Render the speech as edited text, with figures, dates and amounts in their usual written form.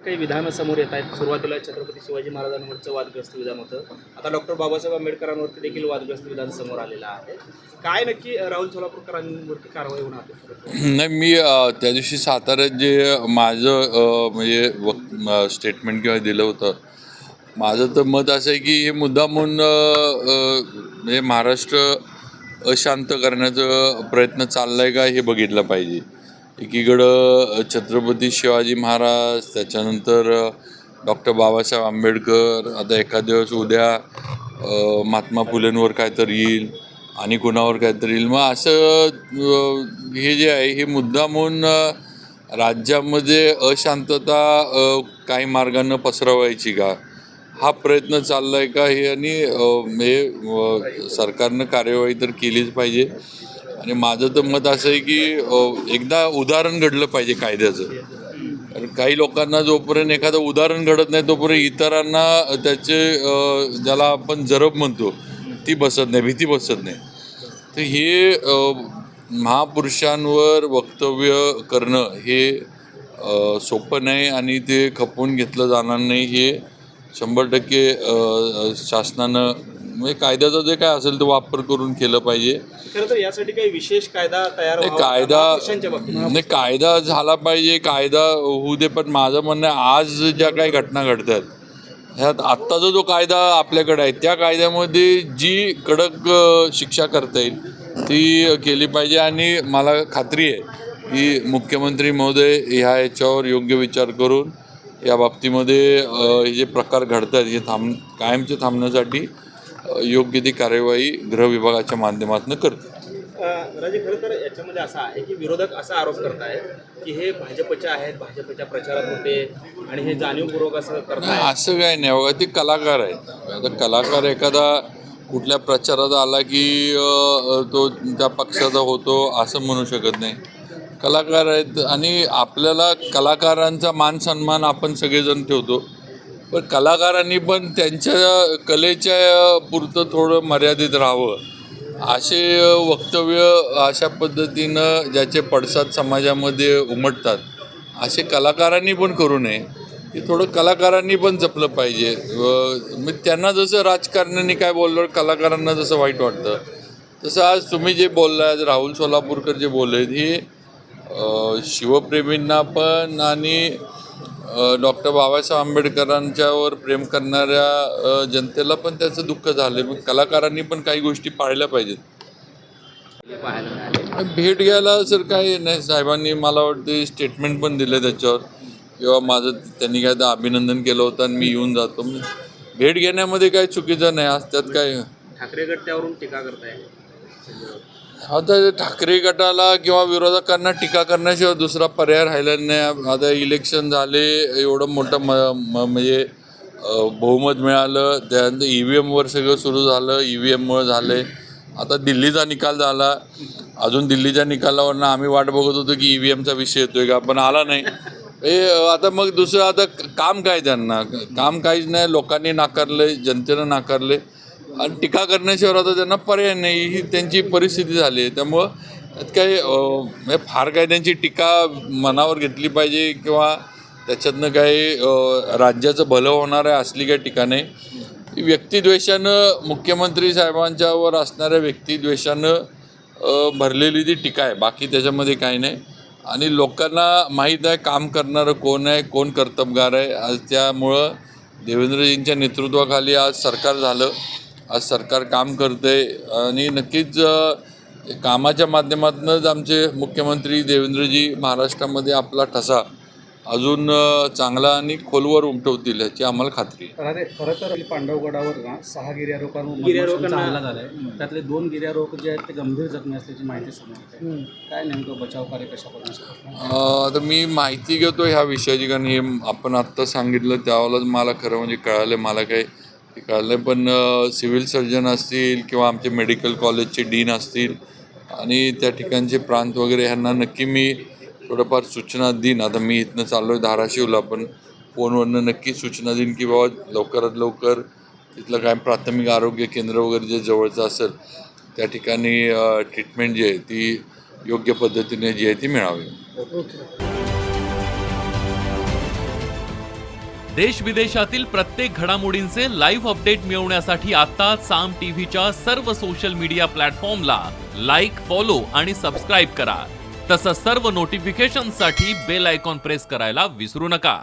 काही विधानं समोर येत आहेत. सुरुवातीला छत्रपती शिवाजी महाराजांवरचं वादग्रस्त विधान होतं. आता डॉक्टर बाबासाहेब आंबेडकरांवरती देखील वादग्रस्त विधान समोर आलेलं आहे. काय नक्की राहुल सोलापूरकरांवरती कारवाई होणार आहे? नाही, मी त्या दिवशी साताऱ्यात जे माझं म्हणजे स्टेटमेंट किंवा दिलं होतं, माझं तर मत असं आहे की हे मुद्दामून म्हणजे महाराष्ट्र अशांत करण्याचा प्रयत्न चालला आहे का हे बघितलं पाहिजे. एकीकडं छत्रपती शिवाजी महाराज, त्याच्यानंतर डॉक्टर बाबासाहेब आंबेडकर, आता एखाद्या दिवस उद्या महात्मा फुलेंवर काहीतरी येईल आणि कुणावर काहीतरी येईल. मग असं हे जे आहे हे मुद्दामून राज्यामध्ये अशांतता काही मार्गानं पसरवायची का, हा प्रयत्न चालला आहे का हे, आणि हे सरकारनं कार्यवाही तर केलीच पाहिजे. आणि माझं तर मत असं आहे की एकदा उदाहरण घडलं पाहिजे कायद्याचं. कारण काही लोकांना जोपर्यंत एखादं उदाहरण घडत नाही तोपर्यंत इतरांना त्याचे ज्याला आपण जरब म्हणतो ती बसत नाही, भीती बसत नाही. तर हे महापुरुषांवर वक्तव्य करणं हे सोपं नाही आणि ते खपवून घेतलं जाणार नाही. हे 100% शासनानं म्हणजे कायद्याचा जे काय असेल ते वापर करून केलं पाहिजे. खरं तर यासाठी काही विशेष कायदा तयार नाही, कायदा झाला पाहिजे, कायदा होऊ दे. पण माझं म्हणणं आहे, आज ज्या काही घटना घडतात ह्यात आत्ताचा जो कायदा आपल्याकडे आहे त्या कायद्यामध्ये जी कडक शिक्षा करता येईल ती केली पाहिजे. आणि मला खात्री आहे की मुख्यमंत्री महोदय याच्यावर योग्य विचार करून या बाबतीमध्ये हे जे प्रकार घडतात हे कायमचे थांबण्यासाठी योग्य ती कार्यवाही गृह विभागाच्या माध्यमातून करते. राजे, खरं तर याच्यामध्ये असा आहे की विरोधक असा आरोप करत आहेत की हे भाजपचे आहेत, भाजपच्या प्रचारात होते आणि हे जाणीवपूर्वक असं करतात. असं काय नाही बघा, ते कलाकार आहेत. आता कलाकार एखादा कुठल्या प्रचारात आला की तो त्या पक्षाचा होतो असं म्हणू शकत नाही. कलाकार आहेत आणि आपल्याला कलाकारांचा मान सन्मान आपण सगळेजण ठेवतो. पण कलाकारांनी पण त्यांच्या कलेच्या पुरतं थोडं मर्यादित राहावं. असे वक्तव्य अशा पद्धतीनं ज्याचे पडसाद समाजामध्ये उमटतात असे कलाकारांनी पण करू नये. हे थोडं कलाकारांनी पण जपलं पाहिजे. मग त्यांना जसं राजकारण्यांनी काय बोललं कलाकारांना जसं वाईट वाटतं तसं आज तुम्ही जे बोलला, आज राहुल सोलापूरकर जे बोलले हे शिवप्रेमींना पण आणि डॉक्टर बाबासाहेब आंबेडकरांच्यावर प्रेम करणाऱ्या जनतेला पण त्याचं दुःख झालं. मग कलाकारांनी पण काही गोष्टी पाळल्या पाहिजेत. भेट घ्यायला सर काही नाही, साहेबांनी मला वाटते स्टेटमेंट पण दिलं त्याच्यावर, किंवा माझं त्यांनी काय तर अभिनंदन केलं होतं आणि मी येऊन जातो. भेट घेण्यामध्ये काही चुकीचं नाही. आज त्यात काय ठाकरे गट त्यावरून टीका करताय. आता ठाकरे गटाला किंवा विरोधकांना टीका करण्याशिवाय दुसरा पर्याय राहिला नाही. आता इलेक्शन झाले, एवढं मोठं म्हणजे बहुमत मिळालं, त्यानंतर EVMवर सगळं सुरू झालं, EVMमुळे झालं. आता दिल्लीचा निकाल झाला, अजून दिल्लीच्या निकालावरनं आम्ही वाट बघत होतो की EVMचा विषय येतोय का, पण आला नाही. आता मग दुसरं आता काम काय, त्यांना काम काहीच नाही. लोकांनी नाकारले, जनतेनं नाकारले आणि टीका करण्याशिवाय आता त्यांना पर्याय नाही. ही त्यांची परिस्थिती झाली आहे. त्यामुळं त्यात काही म्हणजे फार काही त्यांची टीका मनावर घेतली पाहिजे किंवा त्याच्यातनं काही राज्याचं भलं होणार आहे असली काही टीका नाही. व्यक्तिद्वेषानं, मुख्यमंत्री साहेबांच्यावर असणाऱ्या व्यक्तिद्वेषानं भरलेली ती टीका आहे, बाकी त्याच्यामध्ये काही नाही. आणि लोकांना माहीत आहे काम करणारं कोण आहे, कोण कर्तबगार आहे. आज त्यामुळं देवेंद्रजींच्या नेतृत्वाखाली आज सरकार झालं. आज सरकार काम करतंय आणि नक्कीच कामाच्या माध्यमातूनच आमचे मुख्यमंत्री देवेंद्रजी महाराष्ट्रामध्ये आपला ठसा अजून चांगला आणि खोलवर उमटवतील याची आम्हाला खात्री आहे. खरं तर पांडवगडावर 6 गिर्यारोहकांचा हल्ला झाला आहे. त्यातले 2 गिर्यारोहक जे आहेत ते गंभीर जखमी असल्याची माहिती समोर येते. काय नेमकं बचाव कार्य कशा पद्धतीने? आता मी माहिती घेतो ह्या विषयाची, कारण हे आपण आत्ता सांगितलं त्यावेळेलाच मला खरं म्हणजे कळालं. मला काही कळलं नाही, पण सिव्हिल सर्जन असतील किंवा आमचे मेडिकल कॉलेजचे डीन असतील आणि त्या ठिकाणचे प्रांत वगैरे ह्यांना नक्की मी थोडंफार सूचना देईन. आता मी इथनं चाललो आहे धाराशिवला, पण फोनवरनं नक्की सूचना देईन की बाबा लवकरात लवकर तिथलं काय प्राथमिक आरोग्य केंद्र वगैरे जे जवळचं असेल त्या ठिकाणी ट्रीटमेंट जी आहे ती योग्य पद्धतीने जी आहे ती मिळावी. देश विदेशातील प्रत्येक घडामोडींचे लाईव्ह अपडेट मिळवण्यासाठी आता साम टीव्हीच्या सर्व सोशल मीडिया प्लॅटफॉर्मला लाईक, फॉलो आणि सबस्क्राईब करा. तसंच सर्व नोटिफिकेशनसाठी बेल आयकॉन प्रेस करायला विसरू नका.